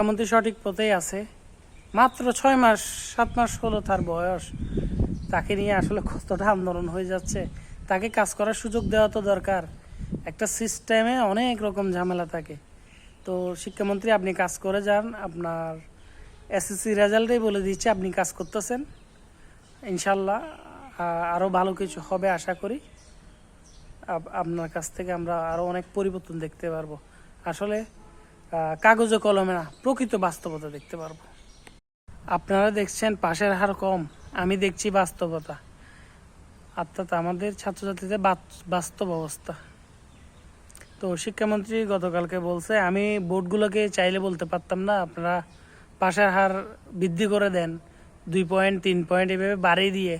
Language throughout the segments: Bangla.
শিক্ষামন্ত্রী সঠিক পথেই আছে। মাত্র 6 মাস 7 মাস হলো তার বয়স, তাকে নিয়ে আসলে কতটা আন্দোলন হয়ে যাচ্ছে। তাকে কাজ করার সুযোগ দেওয়া তো দরকার। একটা সিস্টেমে অনেক রকম ঝামেলা থাকে। তো শিক্ষামন্ত্রী, আপনি কাজ করে যান। আপনার এসএসসি রেজাল্টেই বলে দিচ্ছে আপনি কাজ করতেছেন। ইনশাল্লাহ আরও ভালো কিছু হবে আশা করি। আপনার কাছ থেকে আমরা আরও অনেক পরিবর্তন দেখতে পারবো। আসলে কাগজে কলমে না, প্রকৃত বাস্তবতা দেখতে পারবো। আপনারা দেখছেন পাশের হার কম, আমি দেখছি বাস্তবতা, অর্থাৎ আমাদের ছাত্রছাত্রীদের বাস্তব অবস্থা। তো শিক্ষামন্ত্রী গতকালকে বলছে, আমি বোর্ডগুলোকে চাইলে বলতে পারতাম না আপনারা পাশের হার বৃদ্ধি করে দেন, 2 পয়েন্ট 3 পয়েন্ট এভাবে বাড়িয়ে দিয়ে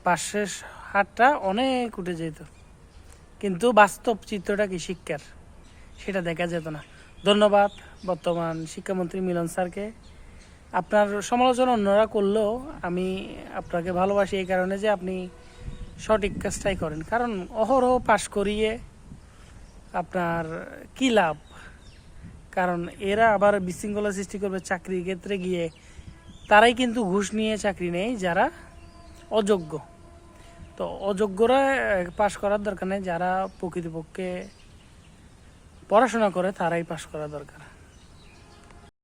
পাশের হারটা অনেক উঠে যেত। কিন্তু বাস্তব চিত্রটা কি শিক্ষার, সেটা দেখা যেত না। ধন্যবাদ বর্তমান শিক্ষামন্ত্রী মিলন স্যারকে। আপনার সমালোচনা অন্যরা করলেও আমি আপনাকে ভালোবাসি এই কারণে যে আপনি সঠিক কাজটাই করেন। কারণ অহরহ পাশ করিয়ে আপনার কি লাভ? কারণ এরা আবার বিশৃঙ্খলা সৃষ্টি করবে চাকরির ক্ষেত্রে গিয়ে। তারাই কিন্তু ঘুষ নিয়ে চাকরি নেয় যারা অযোগ্য। তো অযোগ্যরা পাশ করার দরকার নেই, যারা প্রকৃতপক্ষে পড়াশোনা করে তারাই পাশ করা দরকার।